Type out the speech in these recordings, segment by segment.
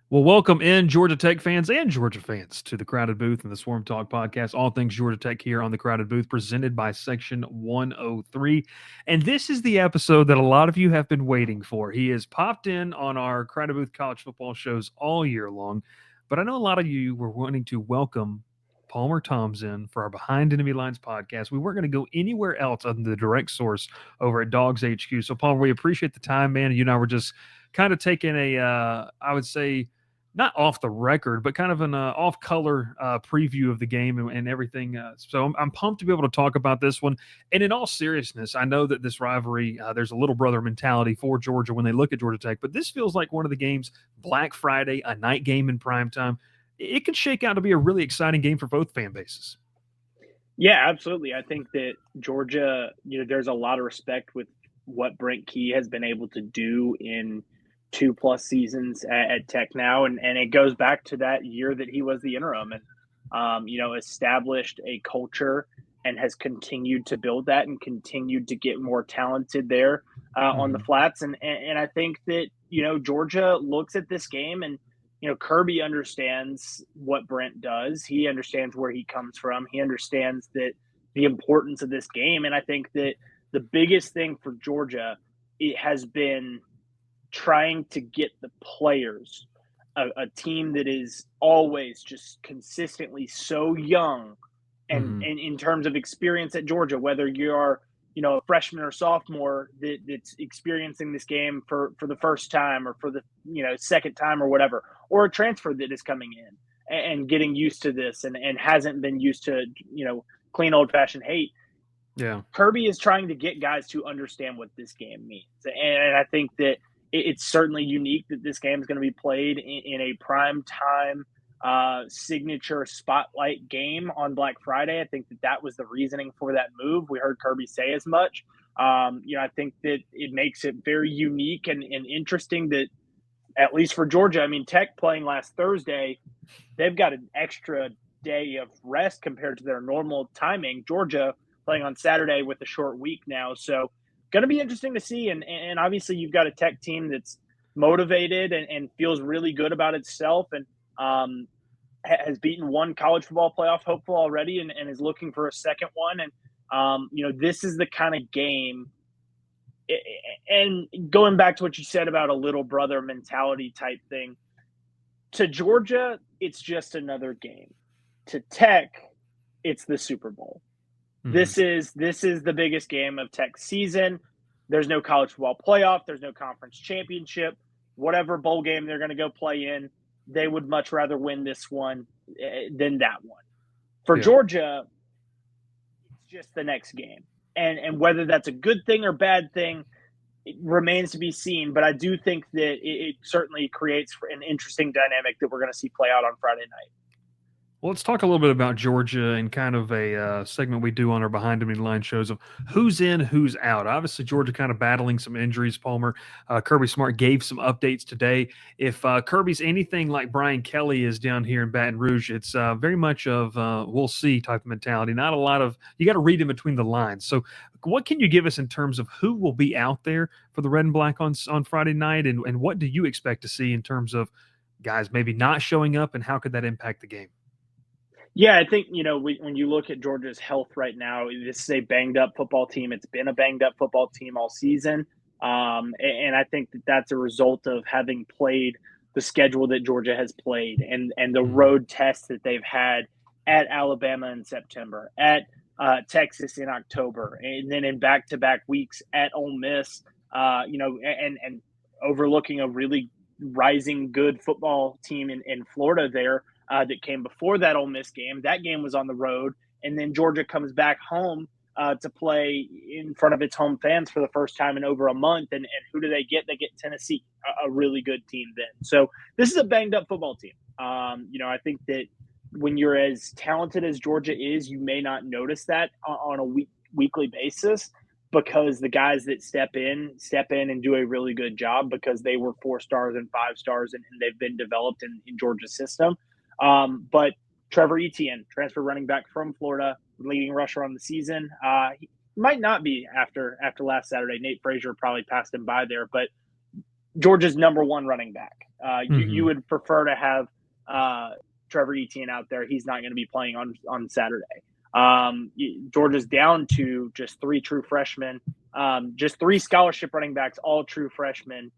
Well, welcome in Georgia Tech fans and Georgia fans to the Crowded Booth and the Swarm Talk podcast. All things Georgia Tech here on the Crowded Booth, presented by Section 103. And this is the episode that a lot of you have been waiting for. He has popped in on our Crowded Booth college football shows all year long, but I know a lot of you were wanting to welcome Palmer Thombs in for our Behind Enemy Lines podcast. We weren't going to go anywhere else other than the direct source over at Dogs HQ. So, Palmer, we appreciate the time, man. You and I were just kind of taking I would say, not off the record, but kind of an off color preview of the game and everything. So I'm pumped to be able to talk about this one. And in all seriousness, I know that this rivalry, there's a little brother mentality for Georgia when they look at Georgia Tech, but this feels like one of the games, Black Friday, a night game in prime time. It could shake out to be a really exciting game for both fan bases. Yeah, absolutely. I think that Georgia, there's a lot of respect with what Brent Key has been able to do in 2+ seasons at Tech now. And it goes back to that year that he was the interim and, established a culture and has continued to build that and continued to get more talented there on the flats. And I think that, Georgia looks at this game and, Kirby understands what Brent does. He understands where he comes from. He understands that the importance of this game. And I think that the biggest thing for Georgia, it has been trying to get the players, a team that is always just consistently so young and in terms of experience at Georgia, whether you are a freshman or sophomore that's experiencing this game for the first time or for the second time or whatever, or a transfer that is coming in and getting used to this and hasn't been used to clean old fashioned hate. Yeah, Kirby is trying to get guys to understand what this game means, and I think that it's certainly unique that this game is going to be played in a prime time signature spotlight game on Black Friday. I think that was the reasoning for that move. We heard Kirby say as much. I think that it makes it very unique and interesting that, at least for Georgia, I mean, Tech playing last Thursday, they've got an extra day of rest compared to their normal timing. Georgia playing on Saturday with a short week now. So going to be interesting to see. And obviously you've got a Tech team that's motivated and feels really good about itself and has beaten one college football playoff hopeful already and is looking for a second one. And, this is the kind of game. And going back to what you said about a little brother mentality type thing, to Georgia, it's just another game. To Tech, it's the Super Bowl. This is the biggest game of Tech's season. There's no college football playoff. There's no conference championship. Whatever bowl game they're going to go play in, they would much rather win this one than that one. For Georgia, it's just the next game. And whether that's a good thing or bad thing, it remains to be seen. But I do think that it certainly creates an interesting dynamic that we're going to see play out on Friday night. Well, let's talk a little bit about Georgia and kind of a segment we do on our Behind Enemy Line shows of who's in, who's out. Obviously, Georgia kind of battling some injuries. Palmer, Kirby Smart gave some updates today. If Kirby's anything like Brian Kelly is down here in Baton Rouge, it's very much of we'll see type of mentality. Not a lot of, you got to read in between the lines. So what can you give us in terms of who will be out there for the Red and Black on Friday night? And what do you expect to see in terms of guys maybe not showing up and how could that impact the game? Yeah, I think, when you look at Georgia's health right now, this is a banged up football team. It's been a banged up football team all season. And I think that that's a result of having played the schedule that Georgia has played and the road tests that they've had at Alabama in September, at Texas in October, and then in back-to-back weeks at Ole Miss, and overlooking a really rising good football team in Florida there. That came before that Ole Miss game. That game was on the road, and then Georgia comes back home to play in front of its home fans for the first time in over a month. And who do they get? They get Tennessee, a really good team then. So this is a banged up football team. I think that when you're as talented as Georgia is, you may not notice that on a weekly basis because the guys that step in and do a really good job because they were 4 stars and 5 stars and they've been developed in Georgia's system. But Trevor Etienne, transfer running back from Florida, leading rusher on the season. He might not be after last Saturday. Nate Frazier probably passed him by there, but Georgia's number 1 running back. You Mhm. would prefer to have Trevor Etienne out there. He's not going to be playing on Saturday. Georgia's down to just 3 true freshmen, just 3 scholarship running backs, all true freshmen,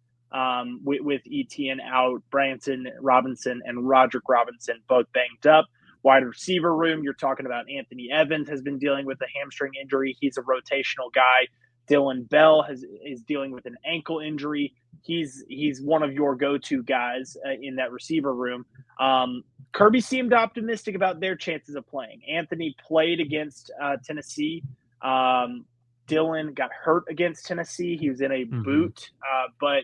with Etienne out, Branson Robinson and Roderick Robinson both banged up. Wide receiver room, you're talking about Anthony Evans has been dealing with a hamstring injury. He's a rotational guy. Dylan Bell is dealing with an ankle injury. He's one of your go-to guys in that receiver room. Kirby seemed optimistic about their chances of playing. Anthony played against Tennessee. Dylan got hurt against Tennessee. He was in a Mhm. boot, but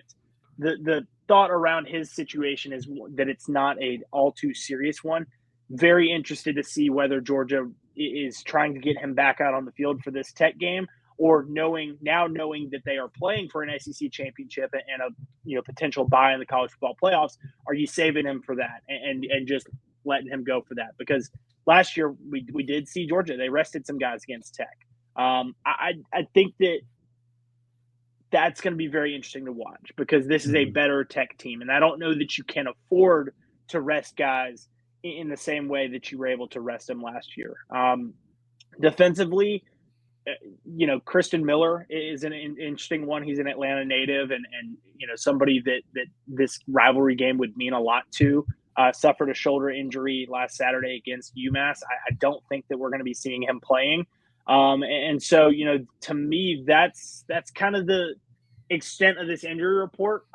the thought around his situation is that it's not a all too serious one. Very interested to see whether Georgia is trying to get him back out on the field for this Tech game, or knowing that they are playing for an SEC championship and a potential bye in the college football playoffs. Are you saving him for that and just letting him go for that? Because last year we did see Georgia, they rested some guys against Tech. I think that's going to be very interesting to watch, because this is a Mhm. better Tech team, and I don't know that you can afford to rest guys in the same way that you were able to rest them last year. Defensively, Kristen Miller is an interesting one. He's an Atlanta native, and somebody that this rivalry game would mean a lot to. Suffered a shoulder injury last Saturday against UMass. I don't think that we're going to be seeing him playing. And so, to me, that's kind of the extent of this injury report.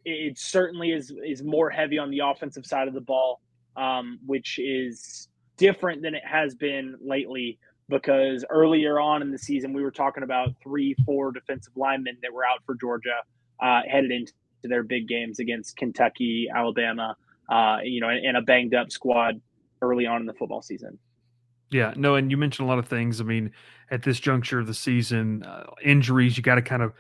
It certainly is more heavy on the offensive side of the ball, which is different than it has been lately, because earlier on in the season we were talking about 3-4 defensive linemen that were out for Georgia, headed into their big games against Kentucky, Alabama, and a banged up squad early on in the football season. Yeah, no, and you mentioned a lot of things. I mean, at this juncture of the season, injuries, you got to kind of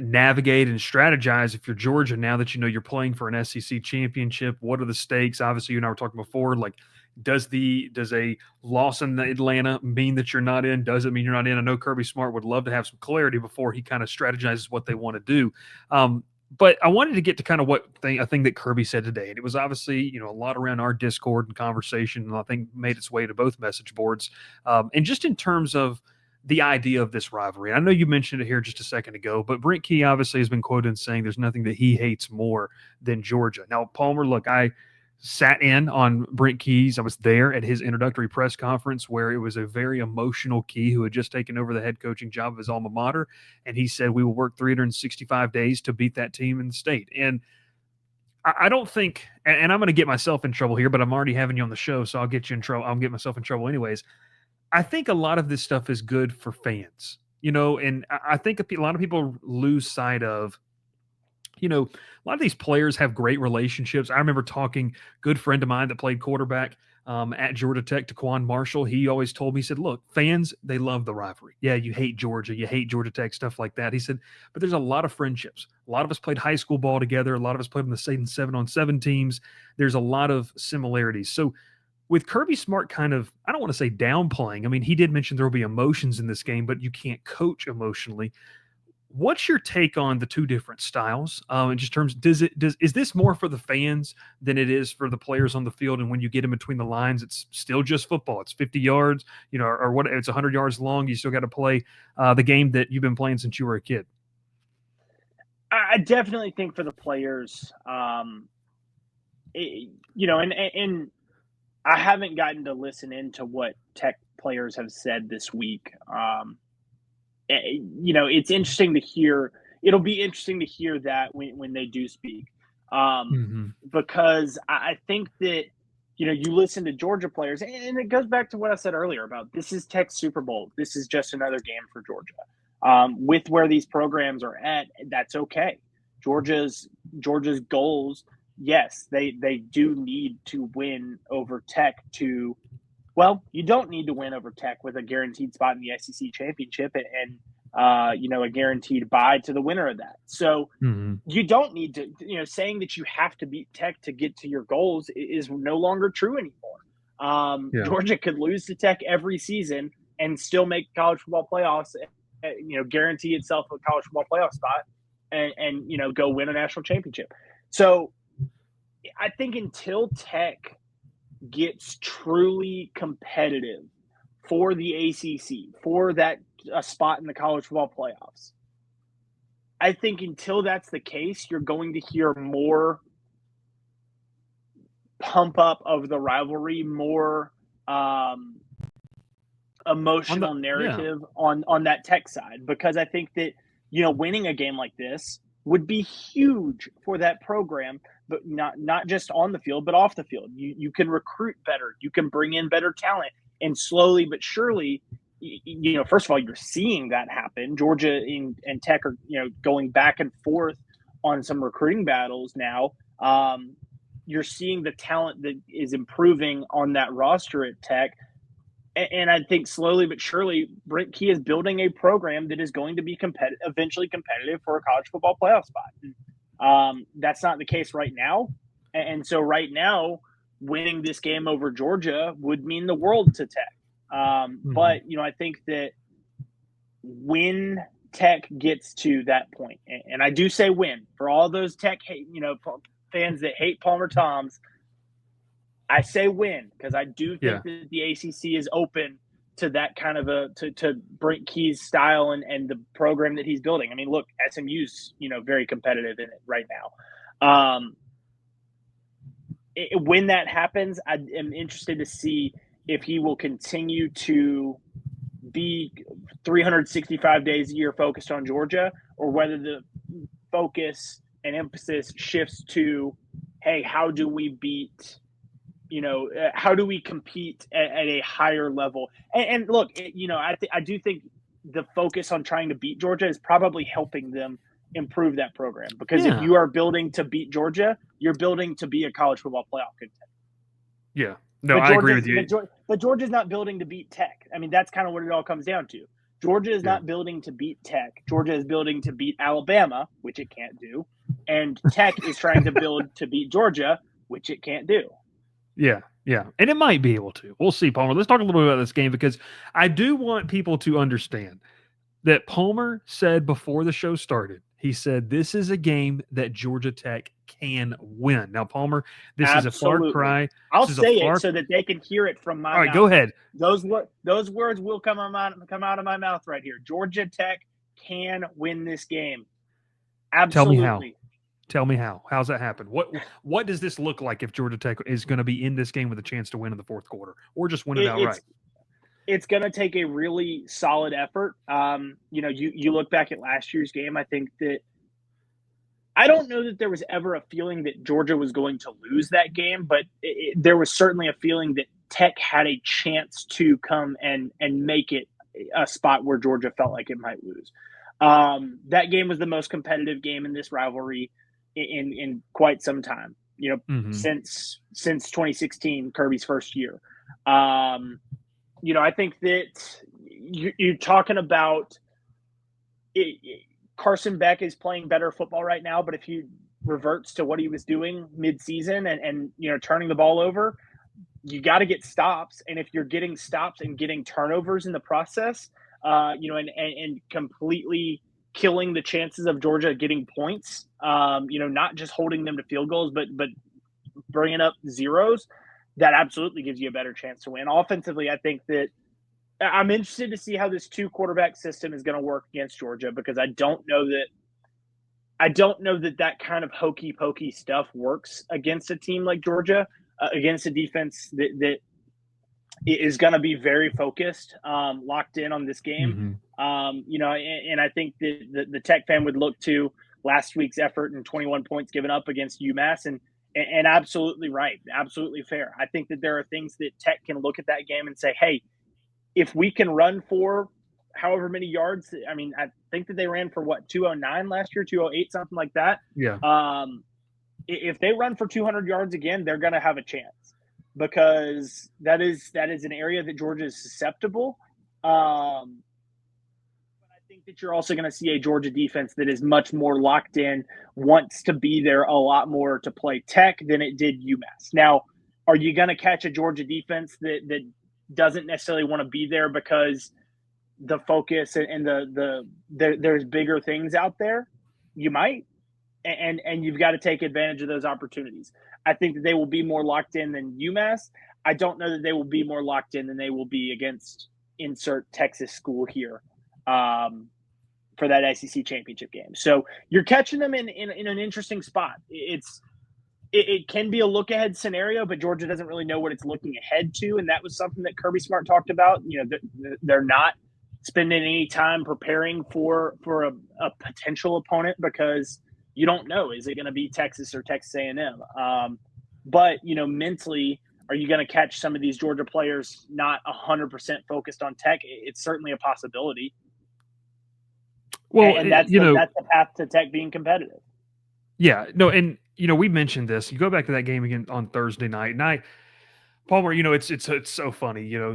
navigate and strategize. If you're Georgia, now that you know you're playing for an SEC championship, what are the stakes? Obviously, you and I were talking before. Like, does a loss in Atlanta mean that you're not in? Does it mean you're not in? I know Kirby Smart would love to have some clarity before he kind of strategizes what they want to do. But I wanted to get to kind of a thing that Kirby said today, and it was obviously a lot around our Discord and conversation, and I think made its way to both message boards. And just in terms of the idea of this rivalry, I know you mentioned it here just a second ago, but Brent Key obviously has been quoted as saying there's nothing that he hates more than Georgia. Now, Palmer, look, I sat in on Brent Key's. I was there at his introductory press conference where it was a very emotional Key who had just taken over the head coaching job of his alma mater, and he said we will work 365 days to beat that team in the state. And I don't think, and I'm going to get myself in trouble here, but I'm already having you on the show, so I'll get you in trouble. I'll get myself in trouble anyways. I think a lot of this stuff is good for fans, and I think a lot of people lose sight of, a lot of these players have great relationships. I remember talking, good friend of mine that played quarterback at Georgia Tech, Taquan Marshall. He always told me, he said, look, fans, they love the rivalry. Yeah, you hate Georgia, you hate Georgia Tech, stuff like that. He said, but there's a lot of friendships. A lot of us played high school ball together. A lot of us played on the same 7-on-7 teams. There's a lot of similarities. So with Kirby Smart kind of, I don't want to say downplaying. I mean, he did mention there will be emotions in this game, but you can't coach emotionally. What's your take on the two different styles? In just terms, is this more for the fans than it is for the players on the field? And when you get in between the lines, it's still just football. It's 50 yards, or what? It's 100 yards long. You still got to play the game that you've been playing since you were a kid. I definitely think for the players, and I haven't gotten to listen into what Tech players have said this week. It's interesting to hear. It'll be interesting to hear that when they do speak, Mm-hmm. because I think that you listen to Georgia players, and it goes back to what I said earlier about this is Tech's Super Bowl. This is just another game for Georgia. With where these programs are at, that's okay. Georgia's goals, yes, they do need to win over Tech to. Well, you don't need to win over Tech with a guaranteed spot in the SEC championship and a guaranteed bye to the winner of that. So Mm-hmm. you don't need to, saying that you have to beat Tech to get to your goals is no longer true anymore. Yeah. Georgia could lose to Tech every season and still make college football playoffs, guarantee itself a college football playoff spot and go win a national championship. So I think until Tech gets truly competitive for the ACC, for that a spot in the college football playoffs, I think until that's the case, you're going to hear more pump up of the rivalry, more emotional narrative on that Tech side, because I think that, you know, winning a game like this would be huge for that program, but not just on the field, but off the field. You can recruit better, you can bring in better talent, and slowly but surely, you know, first of all, you're seeing that happen. Georgia and Tech are, you know, going back and forth on some recruiting battles now. You're seeing the talent that is improving on that roster at Tech. And I think slowly but surely, Brent Key is building a program that is going to be eventually competitive for a college football playoff spot. That's not the case right now. And so right now, winning this game over Georgia would mean the world to Tech. But, you know, I think that when Tech gets to that point, and I do say win, for all those Tech fans that hate Palmer Thombs, I say win, because I do think that the ACC is open to that kind of to Brent Key's style and the program that he's building. I mean, look, SMU's, you know, very competitive in it right now. When that happens, I am interested to see if he will continue to be 365 days a year focused on Georgia, or whether the focus and emphasis shifts to, hey, how do we beat, you know, how do we compete at a higher level? And look, you know, I do think the focus on trying to beat Georgia is probably helping them improve that program, because if you are building to beat Georgia, you're building to be a college football playoff contender. Yeah. No, I agree with you. But Georgia's not building to beat Tech. I mean, that's kind of what it all comes down to. Georgia is not building to beat Tech. Georgia is building to beat Alabama, which it can't do. And Tech is trying to build to beat Georgia, which it can't do. Yeah, yeah. And it might be able to. We'll see, Palmer. Let's talk a little bit about this game, because I do want people to understand that Palmer said before the show started, he said, this is a game that Georgia Tech can win. Now, Palmer, this is a far cry. I'll say it so that they can hear it from my mouth. All right, go ahead. Those words will come out of my mouth right here. Georgia Tech can win this game. Absolutely. Tell me how. How's that happen? What does this look like if Georgia Tech is going to be in this game with a chance to win in the fourth quarter, or just win it outright? It's going to take a really solid effort. You know, you look back at last year's game, I think that I don't know that there was ever a feeling that Georgia was going to lose that game, but there was certainly a feeling that Tech had a chance to come and make it a spot where Georgia felt like it might lose. That game was the most competitive game in this rivalry in quite some time, you know, since 2016, Kirby's first year. You know, I think that you're talking about Carson Beck is playing better football right now, but if he reverts to what he was doing mid-season and you know, turning the ball over, you got to get stops. And if you're getting stops and getting turnovers in the process, you know, and completely killing the chances of Georgia getting points, you know, not just holding them to field goals, but bringing up zeros, that absolutely gives you a better chance to win. Offensively, I think that I'm interested to see how this 2-quarterback system is going to work against Georgia, because I don't know that kind of hokey pokey stuff works against a team like Georgia, against a defense that is going to be very focused, locked in on this game. You know, and I think that the Tech fan would look to last week's effort and 21 points given up against UMass, and absolutely right, absolutely fair. I think that there are things that Tech can look at that game and say, hey, if we can run for however many yards, I mean, I think that they ran for 209 last year, 208, something like that. Yeah. If they run for 200 yards again, they're going to have a chance, because that is an area that Georgia is susceptible. But I think that you're also going to see a Georgia defense that is much more locked in, wants to be there a lot more to play Tech than it did UMass. Now, are you going to catch a Georgia defense that doesn't necessarily want to be there because the focus and there's bigger things out there? You might. and you've got to take advantage of those opportunities. I think that they will be more locked in than UMass. I don't know that they will be more locked in than they will be against insert Texas school here for that SEC championship game. So you're catching them in an interesting spot. It can be a look ahead scenario, but Georgia doesn't really know what it's looking ahead to, and that was something that Kirby Smart talked about. You know, they're not spending any time preparing for a potential opponent because you don't know, is it going to be Texas or Texas A&M? But you know, mentally, are you going to catch some of these Georgia players not 100% focused on Tech? It's certainly a possibility. Well, and that's that's the path to Tech being competitive. Yeah, no, and you know, we mentioned this. You go back to that game again on Thursday night, and Palmer, you know, it's so funny. You know,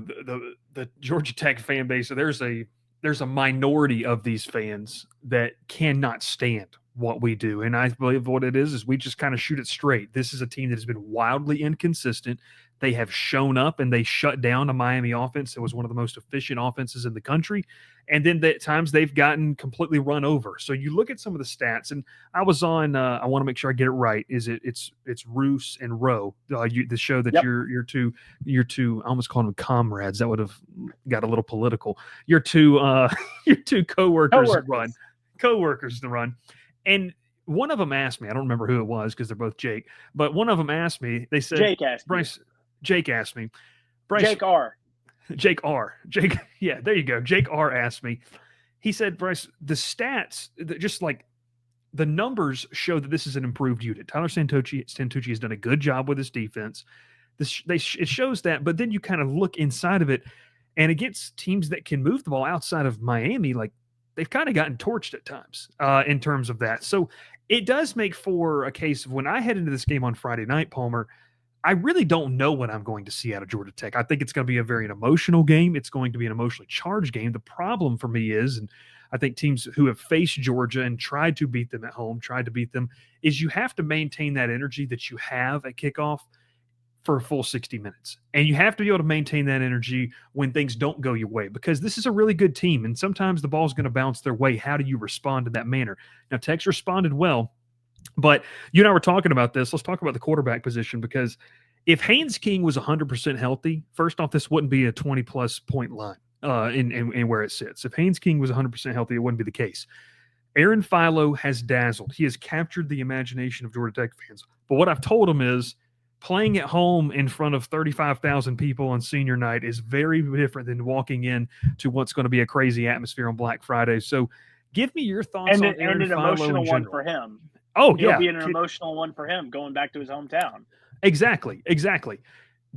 the Georgia Tech fan base. So there's a minority of these fans that cannot stand what we do, and I believe what it is we just kind of shoot it straight. This is a team that has been wildly inconsistent. They have shown up and they shut down a Miami offense that was one of the most efficient offenses in the country. And then at times they've gotten completely run over. So you look at some of the stats, and I was on. I want to make sure I get it right. It's Roos and Rowe, the show that Yep. your two. I almost called them comrades. That would have got a little political. Your two coworkers to run, and one of them asked me. I don't remember who it was because they're both Jake, but one of them asked me. They said Jake asked Bryce. Jake asked me. Bryce, Jake R. Yeah, there you go. Jake R. asked me. He said, Bryce, the stats, just like the numbers show that this is an improved unit. Tyler Santucci has done a good job with his defense. It shows that, but then you kind of look inside of it, and against teams that can move the ball outside of Miami, like they've kind of gotten torched at times in terms of that. So it does make for a case of when I head into this game on Friday night, Palmer, I really don't know what I'm going to see out of Georgia Tech. I think it's going to be a very emotional game. It's going to be an emotionally charged game. The problem for me is, and I think teams who have faced Georgia and tried to beat them at home, is you have to maintain that energy that you have at kickoff for a full 60 minutes. And you have to be able to maintain that energy when things don't go your way, because this is a really good team, and sometimes the ball's going to bounce their way. How do you respond in that manner? Now, Tech's responded well. But you and I were talking about this. Let's talk about the quarterback position, because if Haynes King was 100% healthy, first off, this wouldn't be a 20-plus point line in where it sits. If Haynes King was 100% healthy, it wouldn't be the case. Aaron Philo has dazzled. He has captured the imagination of Georgia Tech fans. But what I've told him is playing at home in front of 35,000 people on senior night is very different than walking in to what's going to be a crazy atmosphere on Black Friday. So give me your thoughts on Aaron and an Philo emotional in one general. for him. Oh, It'll yeah. be an emotional one for him going back to his hometown. Exactly.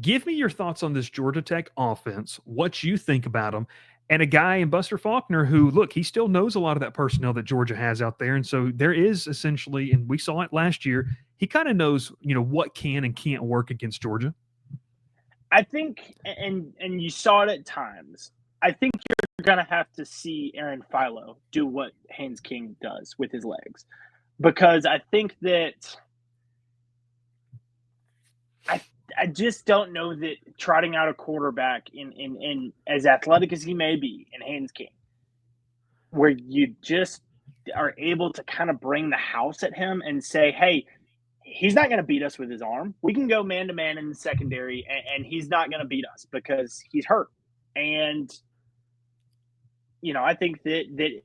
Give me your thoughts on this Georgia Tech offense, what you think about them, and a guy in Buster Faulkner who, look, he still knows a lot of that personnel that Georgia has out there. And so there is essentially, and we saw it last year, he kind of knows, you know, what can and can't work against Georgia. I think, and you saw it at times, I think you're going to have to see Aaron Philo do what Haynes King does with his legs. Because I think that I just don't know that trotting out a quarterback in as athletic as he may be in Haynes King, where you just are able to kind of bring the house at him and say, hey, he's not going to beat us with his arm. We can go man-to-man in the secondary, and he's not going to beat us because he's hurt. And, you know, I think that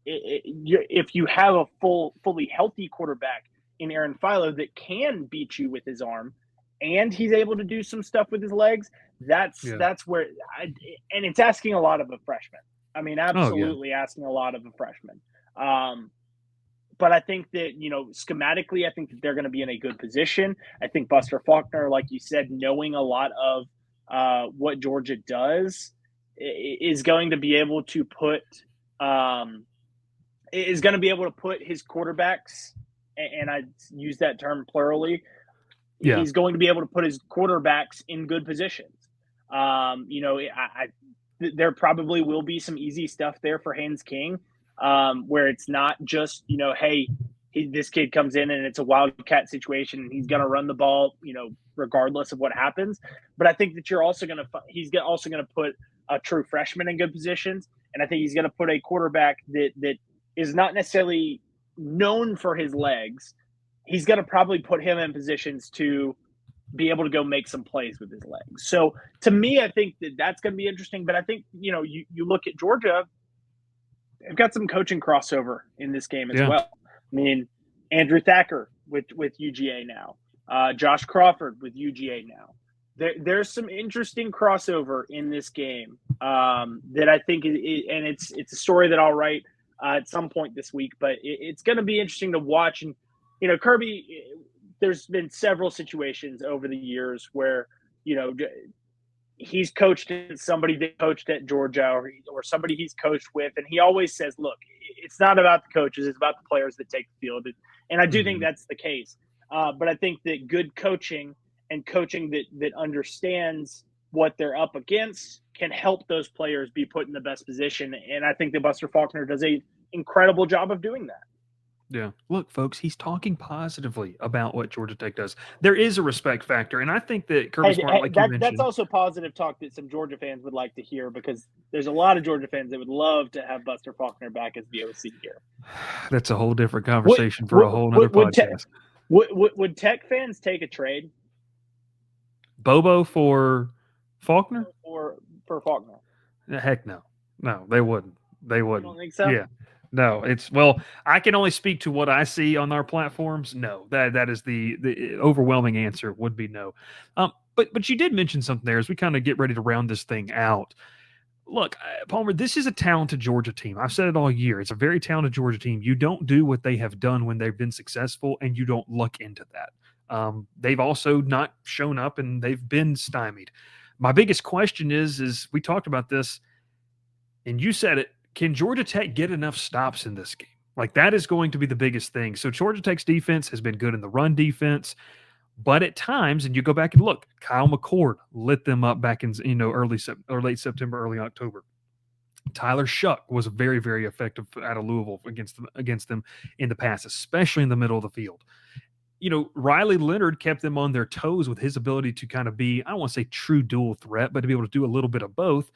if you have a fully healthy quarterback in Aaron Philo that can beat you with his arm, and he's able to do some stuff with his legs, that's where and it's asking a lot of a freshman. I mean, absolutely asking a lot of a freshman. But I think that, you know, schematically, I think that they're going to be in a good position. I think Buster Faulkner, like you said, knowing a lot of what Georgia does, is going to be able to put his quarterbacks, and I use that term plurally. Yeah. He's going to be able to put his quarterbacks in good positions. You know, there probably will be some easy stuff there for Haynes King, where it's not just, you know, hey, this kid comes in and it's a wildcat situation and he's going to run the ball, you know, regardless of what happens. But I think that he's also going to put a true freshman in good positions. And I think he's going to put a quarterback that is not necessarily known for his legs, he's going to probably put him in positions to be able to go make some plays with his legs. So to me, I think that that's going to be interesting. But I think, you look at Georgia, they've got some coaching crossover in this game as Yeah. well. I mean, Andrew Thacker with UGA now, Josh Crawford with UGA now. There's some interesting crossover in this game that I think, and it's a story that I'll write at some point this week. But it's going to be interesting to watch. And Kirby, there's been several situations over the years where he's coached somebody that coached at Georgia or somebody he's coached with, and he always says, "Look, it's not about the coaches; it's about the players that take the field." And I do think that's the case. But I think that good coaching and coaching that understands what they're up against can help those players be put in the best position. And I think that Buster Faulkner does an incredible job of doing that. Yeah. Look, folks, he's talking positively about what Georgia Tech does. There is a respect factor, and I think that Kirby Smart, like you mentioned, that's also positive talk that some Georgia fans would like to hear, because there's a lot of Georgia fans that would love to have Buster Faulkner back as the OC here. That's a whole different conversation for a whole other podcast. Would Tech fans take a trade? Bobo for Faulkner? For Faulkner? Heck no. No, they wouldn't. They wouldn't. You don't think so? Yeah. No, I can only speak to what I see on our platforms. No, that is the overwhelming answer would be no. But you did mention something there as we kind of get ready to round this thing out. Look, Palmer, this is a talented Georgia team. I've said it all year. It's a very talented Georgia team. You don't do what they have done when they've been successful, and you don't luck into that. They've also not shown up, and they've been stymied. My biggest question is we talked about this, and you said it, can Georgia Tech get enough stops in this game? Like, that is going to be the biggest thing. So Georgia Tech's defense has been good in the run defense, but at times, and you go back and look, Kyle McCord lit them up back in late September, early October. Tyler Shuck was very, very effective out of Louisville against them in the pass, especially in the middle of the field. Riley Leonard kept them on their toes with his ability to kind of be, I don't want to say true dual threat, but to be able to do a little bit of both.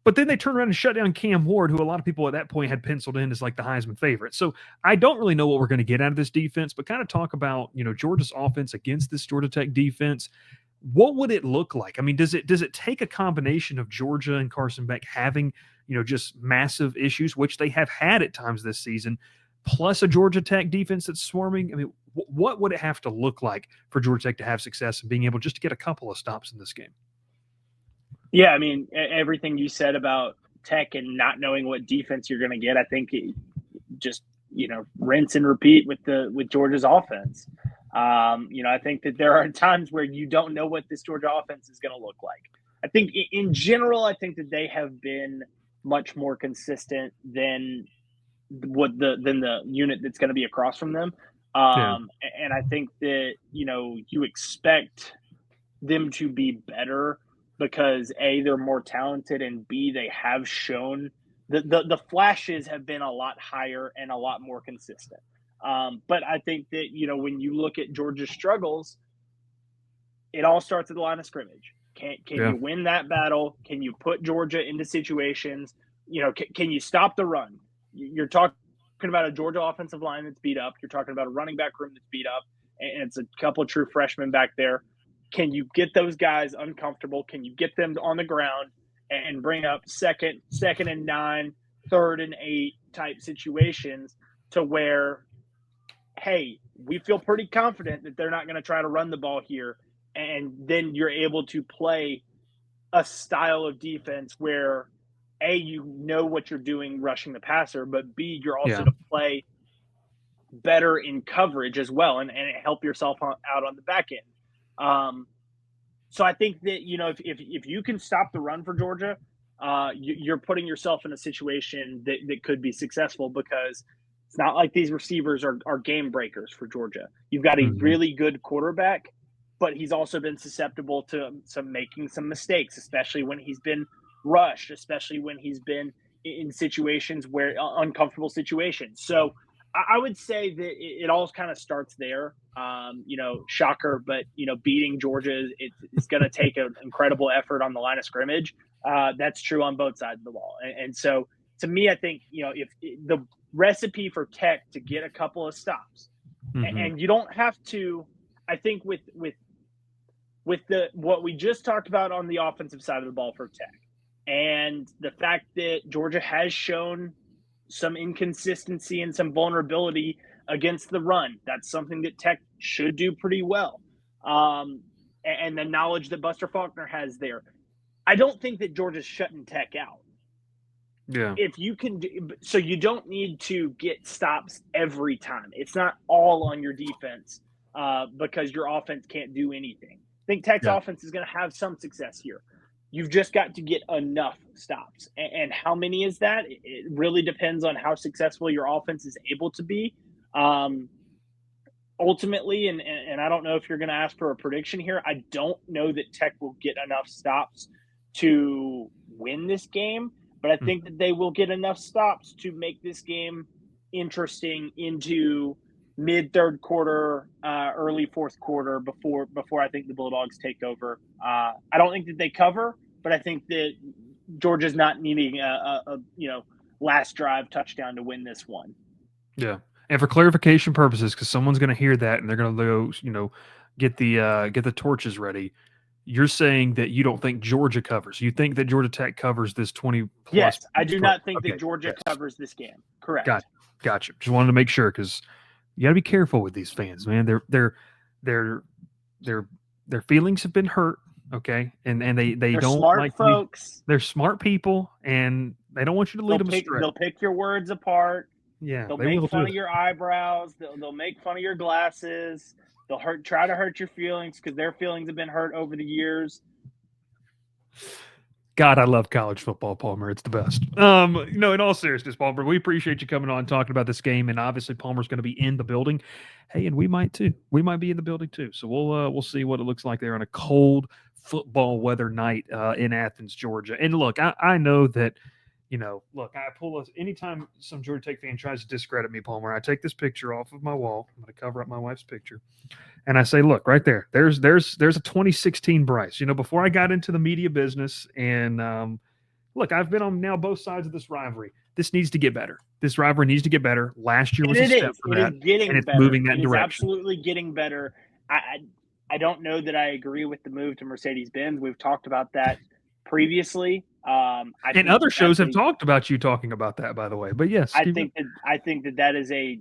But then they turned around and shut down Cam Ward, who a lot of people at that point had penciled in as like the Heisman favorite. So I don't really know what we're going to get out of this defense, but kind of talk about, Georgia's offense against this Georgia Tech defense. What would it look like? I mean, does it take a combination of Georgia and Carson Beck having, just massive issues, which they have had at times this season, plus a Georgia Tech defense that's swarming? I mean, what would it have to look like for Georgia Tech to have success and being able just to get a couple of stops in this game? Yeah, I mean, everything you said about Tech and not knowing what defense you're going to get, I think just rinse and repeat with Georgia's offense. I think that there are times where you don't know what this Georgia offense is going to look like. I think in general, I think that they have been much more consistent than the unit that's going to be across from them. And I think that you expect them to be better, because A, they're more talented, and B, they have shown the flashes have been a lot higher and a lot more consistent. But I think that, when you look at Georgia's struggles, it all starts at the line of scrimmage. Can you win that battle? Can you put Georgia into situations? Can you stop the run? You're talking about a Georgia offensive line that's beat up. You're talking about a running back room that's beat up, and it's a couple of true freshmen back there. Can you get those guys uncomfortable? Can you get them on the ground and bring up second and 9, 3rd and 8 type situations to where, hey, we feel pretty confident that they're not going to try to run the ball here. And then you're able to play a style of defense where, A, you know what you're doing rushing the passer, but B, you're also to play better in coverage as well and help yourself out on the back end. So I think that, if you can stop the run for Georgia, you're putting yourself in a situation that could be successful, because it's not like these receivers are game breakers for Georgia. You've got a really good quarterback, but he's also been susceptible to making some mistakes, especially when he's been rushed, especially when he's been in situations where uncomfortable situations. So I would say that it all kind of starts there. Shocker, but beating Georgia, it's going to take an incredible effort on the line of scrimmage. That's true on both sides of the ball. And so to me, I think, if the recipe for Tech to get a couple of stops, Mm-hmm. And you don't have to. I think with the what we just talked about on the offensive side of the ball for Tech, and the fact that Georgia has shown some inconsistency and some vulnerability against the run. That's something that Tech should do pretty well. And the knowledge that Buster Faulkner has there. I don't think that Georgia's shutting Tech out. Yeah. If you can so you don't need to get stops every time. It's not all on your defense because your offense can't do anything. I think Tech's Yeah. offense is going to have some success here. You've just got to get enough stops. And how many is that? It really depends on how successful your offense is able to be. Ultimately, and I don't know if you're going to ask for a prediction here, I don't know that Tech will get enough stops to win this game, but I think that they will get enough stops to make this game interesting into mid third quarter, early fourth quarter before I think the Bulldogs take over. I don't think that they cover, but I think that Georgia's not needing a last drive touchdown to win this one. Yeah. And for clarification purposes, because someone's going to hear that and they're going to go, get the torches ready. You're saying that you don't think Georgia covers. You think that Georgia Tech covers this 20 plus. Yes, I do not think that Georgia covers this game. Correct. Gotcha. Just wanted to make sure because you got to be careful with these fans, man. Their feelings have been hurt. Okay, and they're don't smart like folks. They're smart people, and they don't want you to lead them astray. They'll pick your words apart. Yeah, they'll make fun of your eyebrows. They'll make fun of your glasses. They'll try to hurt your feelings because their feelings have been hurt over the years. God, I love college football, Palmer. It's the best. In all seriousness, Palmer, we appreciate you coming on and talking about this game. And obviously, Palmer's going to be in the building. Hey, and we might too. We might be in the building too. So we'll see what it looks like there on a cold football weather night in Athens, Georgia. And look, I know that. I pull us anytime some Georgia Tech fan tries to discredit me, Palmer. I take this picture off of my wall. I'm going to cover up my wife's picture, and I say, "Look, right there. There's a 2016 Bryce. Before I got into the media business, and look, I've been on now both sides of this rivalry. This needs to get better. This rivalry needs to get better. Last year was a step for that, and it's better. Moving that direction. Absolutely getting better. I don't know that I agree with the move to Mercedes-Benz. We've talked about that previously. And other shows have talked about you talking about that, by the way. But yes, I think that is a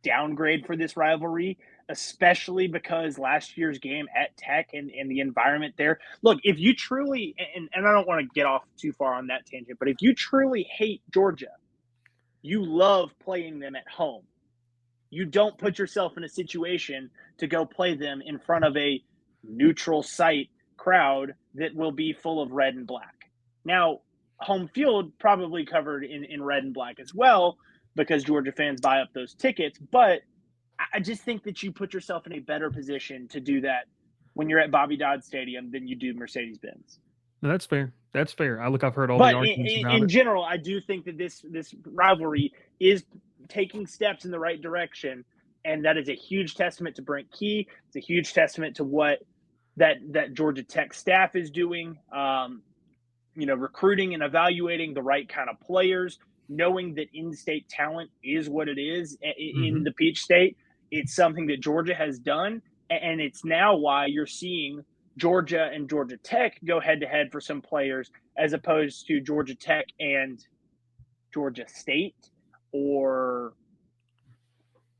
downgrade for this rivalry, especially because last year's game at Tech and the environment there. Look, if you truly, and I don't want to get off too far on that tangent, but if you truly hate Georgia, you love playing them at home. You don't put yourself in a situation to go play them in front of a neutral site crowd that will be full of red and black. Now, home field probably covered in red and black as well because Georgia fans buy up those tickets. But I just think that you put yourself in a better position to do that when you're at Bobby Dodd Stadium than you do Mercedes-Benz. No, that's fair. That's fair. I've heard all the arguments about it. In general, I do think that this rivalry is taking steps in the right direction, and that is a huge testament to Brent Key. It's a huge testament to what that Georgia Tech staff is doing. Recruiting and evaluating the right kind of players, knowing that in-state talent is what it is in the Peach State. It's something that Georgia has done, and it's now why you're seeing Georgia and Georgia Tech go head-to-head for some players as opposed to Georgia Tech and Georgia State or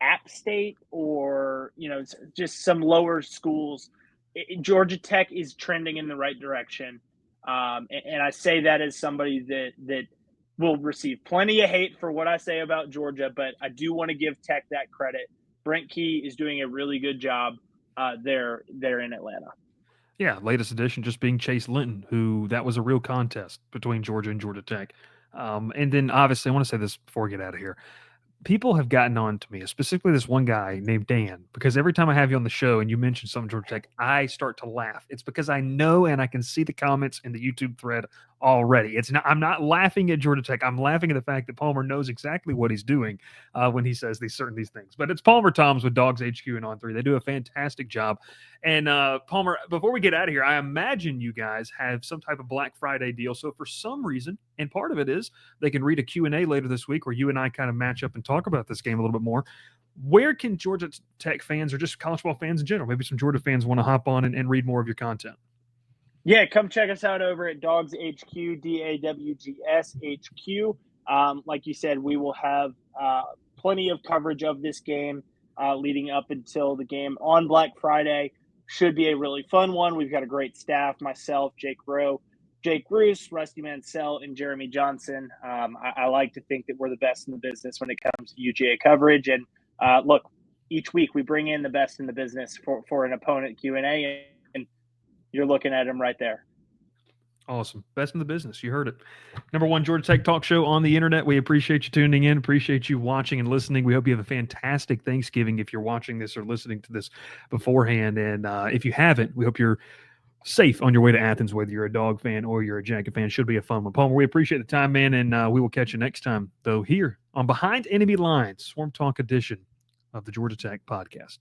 App State or, just some lower schools. Georgia Tech is trending in the right direction. And I say that as somebody that will receive plenty of hate for what I say about Georgia, but I do want to give Tech that credit. Brent Key is doing a really good job there in Atlanta. Yeah, latest edition just being Chase Linton, who that was a real contest between Georgia and Georgia Tech. And then obviously, I want to say this before we get out of here. People have gotten on to me, specifically this one guy named Dan, because every time I have you on the show and you mention something Georgia Tech, I start to laugh. It's because I know and I can see the comments in the YouTube thread already. I'm not laughing at Georgia Tech. I'm laughing at the fact that Palmer knows exactly what he's doing when he says these things. But it's Palmer Thombs with Dogs HQ and On3. They do a fantastic job. And Palmer, before we get out of here, I imagine you guys have some type of Black Friday deal. So for some reason, and part of it is they can read a Q&A later this week where you and I kind of match up and talk about this game a little bit more. where can Georgia Tech fans or just college football fans in general, maybe some Georgia fans, want to hop on and read more of your content? Yeah, come check us out over at Dogs HQ, DAWGS HQ. Like you said, we will have plenty of coverage of this game leading up until the game on Black Friday. Should be a really fun one. We've got a great staff: myself, Jake Rowe, Jake Bruce, Rusty Mansell, and Jeremy Johnson. I like to think that we're the best in the business when it comes to UGA coverage. And look, each week we bring in the best in the business for an opponent Q&A, and you're looking at him right there. Awesome. Best in the business. You heard it. Number one Georgia Tech talk show on the internet. We appreciate you tuning in. Appreciate you watching and listening. We hope you have a fantastic Thanksgiving if you're watching this or listening to this beforehand. And if you haven't, we hope you're safe on your way to Athens, whether you're a Dog fan or you're a Jacket fan. Should be a fun one. Palmer, we appreciate the time, man, and we will catch you next time, though, here on Behind Enemy Lines, Swarm Talk edition of the Georgia Tech podcast.